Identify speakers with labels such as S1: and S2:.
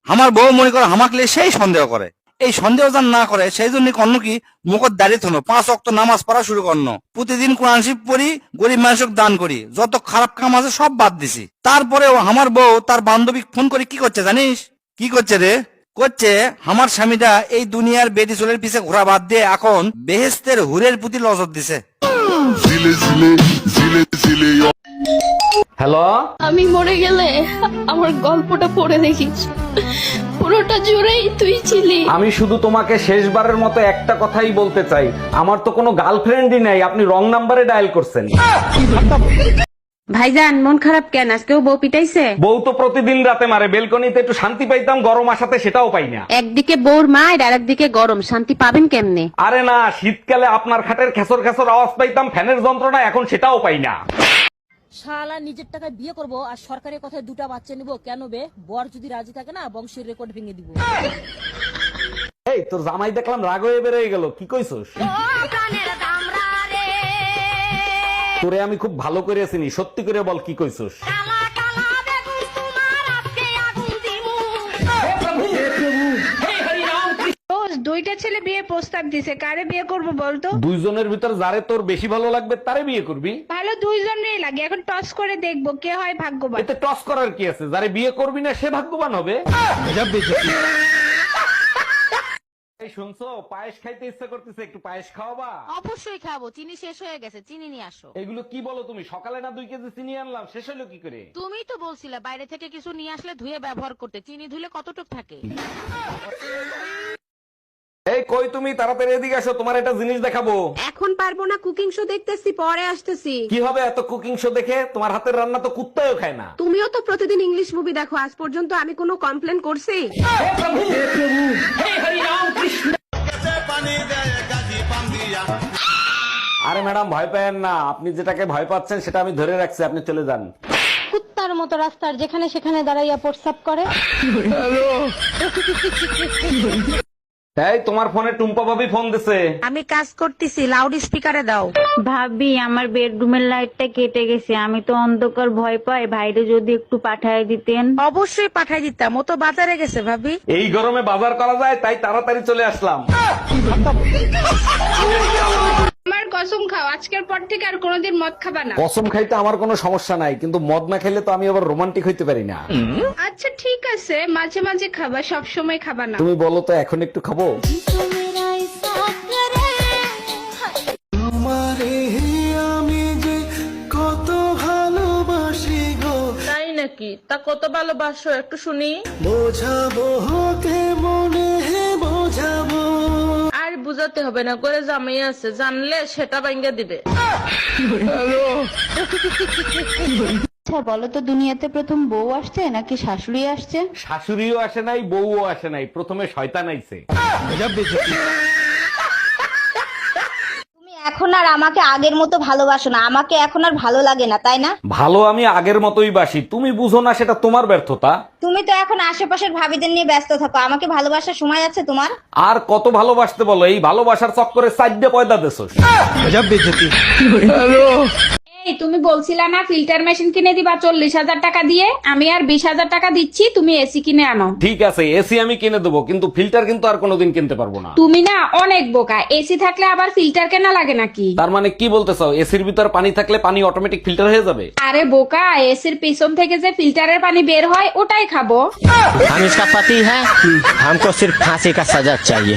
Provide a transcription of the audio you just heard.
S1: আমার বউ মনে করে আমাকে সেই সন্দেহ করে, এই সন্দেহ যান না করে সেই জন্য কর্ণ কি মুখত দাঁড়িয়ে থনো 5 ওয়াক্ত নামাজ পড়া শুরু করনো, প্রতিদিন কোরআন শরীফ পড়ি, গরিব মানুষকে দান করি, যত খারাপ কাম আছে সব বাদ দিছি। তারপরেও আমার বউ তার বান্ধবী ফোন করে কি করছে জানিস? কি করছে রে? করছে আমার স্বামীটা এই দুনিয়ার বেটি চুলের পিছে ঘোরা বাদ দিয়ে এখন বেহেস্তের হুরের প্রতি নজর দিছে।
S2: হ্যালো,
S3: আমি মরে গেলে আমার গল্পটা পড়ে দেখিস, পুরোটা জুড়েই তুই ছিলি।
S2: আমি শুধু তোমাকে শেষবারের মতো একটা কথাই বলতে চাই, আমার তো কোনো গার্লফ্রেন্ডই নাই, আপনি রং নাম্বারে ডায়াল করছেন।
S4: ভাইজান মন খারাপ কেন? আজকেও বউ পিটাইছে?
S2: বউ তো প্রতিদিন রাতে মারে, বেলকনিতে একটু শান্তি পাইতাম, গরম আসাতে সেটাও পাই না।
S4: একদিকে বউর মায়ের আর একদিকে গরম, শান্তি পাবেন কেমনে?
S2: আরে না, শীতকালে আপনার খাটের খেসর খেসর আওয়াজ পাইতাম, ফ্যানের যন্ত্রণা, এখন সেটাও পাই না।
S5: শালা নিজের টাকায় বিয়ে করব আর সরকারের কথায় 2টা বাচ্চা নিব কেন বে? বর যদি রাজি থাকে না বংশের রেকর্ড ভেঙে দিব।
S2: এই তোর জামাই দেখলাম রাগ হয়ে বেরোয় গেল, কি কইছস? তোরে আমি খুব ভালো করে চিনি, সত্যি করে বল কি কইছস?
S6: দুইটা ছেলে বিয়ে প্রস্তাব দিছে, কারে বিয়ে করব বলতো?
S2: দুইজনের ভিতর যারে তোর বেশি ভালো লাগবে তারে বিয়ে করবি।
S6: ভালো দুইজনেরই লাগে, এখন টস করে দেখবো কে হয় ভাগ্যবান।
S2: এতে টস করার কি আছে? যারে বিয়ে করবি না সে ভাগ্যবান হবে। এই শুনছো, পায়েস খাইতে ইচ্ছা করতেছে, একটু পায়েস খাওয়াবা?
S4: অবশ্যই খাবো, চিনি শেষ হয়ে গেছে, চিনি নিয়ে আসো।
S2: এগুলো কি বলো তুমি? সকালে না 2 কেজি চিনি আনলাম, শেষ হলো কি করে?
S4: তুমিই তো বলছিলে বাইরে থেকে কিছু নিয়ে আসলে ধুয়ে ব্যবহার করতে, চিনি ধুলে কতটুক থাকে।
S2: এই কই তুমি, তাড়াতাড়ি এদিকে আসো, তোমার একটা জিনিস দেখাবো।
S4: এখন পারবো না, কুকিং শো দেখতেছি, পরে আসতেছি।
S2: কি হবে এত কুকিং শো দেখে? তোমার হাতের রান্না তো কুত্তাও খায় না।
S4: তুমিও তো প্রতিদিন ইংলিশ মুভি দেখো, আজ পর্যন্ত আমি কোনো কমপ্লেন করছি?
S2: আরে ম্যাডাম ভয় পায়েন না, আপনি যেটাকে ভয় পাচ্ছেন সেটা আমি ধরে রাখছি, আপনি চলে যান।
S5: কুত্তার মতো রাস্তার যেখানে সেখানে দাঁড়াইয়া প্রস্রাব করে।
S2: এই তোমার ফোনে টুম্পা ভাবি ফোন দিছে।
S4: আমি কাজ করতেছি, লাউড স্পিকারে দাও।
S7: ভাবি আমার বেডরুমের লাইটটা কেটে গেছে, আমি তো অন্ধকার ভয় পাই, ভাইরে যদি একটু পাঠায় দিতেন।
S4: অবশ্যই পাঠাই দিতাম, ও তো বাজারে গেছে ভাবি।
S2: এই গরমে বাজার করা যায় তাই তাড়াতাড়ি চলে আসলাম।
S6: আমার কসম খাও, আজকের পর থেকে আর কোনোদিন মদ খাবা না।
S2: কসম খাইতে আমার কোনো সমস্যা নাই, কিন্তু মদ না খেলে তো আমি আবার রোমান্টিক হইতে পারি না।
S6: আচ্ছা ঠিক আছে, মাঝে মাঝে খাবা, সব সময় খাবা না।
S2: তুমি বলো তো এখন একটু খাবো?
S8: তাই নাকি? তা কত ভালোবাসো একটু শুনি। আর বুঝাতে হবে না, করে জামাই আছে, জানলে সেটা ভাঙ্গা দিবে।
S7: আচ্ছা বলো তো, দুনিয়াতে প্রথম বউ আসছে নাকি শাশুড়ি আসছে?
S2: শাশুড়িও আসে নাই, বউও আসে নাই, প্রথমে শয়তান আইছে।
S9: তুমি এখন আর আমাকে আগের মতো ভালোবাসো না, আমাকে এখন আর ভালো লাগে না, তাই না?
S2: ভালো আমি আগের মতোই বাসি, তুমি বুঝো না, সেটা তোমার ব্যর্থতা।
S9: তুমি তো এখন আশেপাশের ভাবিদের নিয়ে ব্যস্ত থাকো, আমাকে ভালোবাসার সময় আছে তোমার?
S2: আর কত ভালোবাসতে বলো, এই ভালোবাসার চক্করে 4 পয়দা দেছস।
S6: এই তুমি বলছিলা না ফিল্টার মেশিন কিনে দিবা 40,000 টাকা দিয়ে, আমি আর 20,000 টাকা দিচ্ছি, তুমি এসি কিনে আনো।
S2: ঠিক আছে, এসি আমি কিনে দেবো, কিন্তু ফিল্টার কিন্তু আর কোনোদিন কিনতে পারবো না।
S6: তুমি না অনেক বোকা, এসি থাকলে আবার ফিল্টার কেনা লাগে নাকি?
S2: তার মানে কি বলতে চাও, এসির ভিতর পানি থাকলে পানি অটোমেটিক ফিল্টার হয়ে যাবে?
S6: আরে বোকা, এসির পিছন থেকে যে ফিল্টারের পানি বের হয় ওটাই খাবো।
S1: हम इसका पति है, हमको सिर्फ फांसी का सजा चाहिए।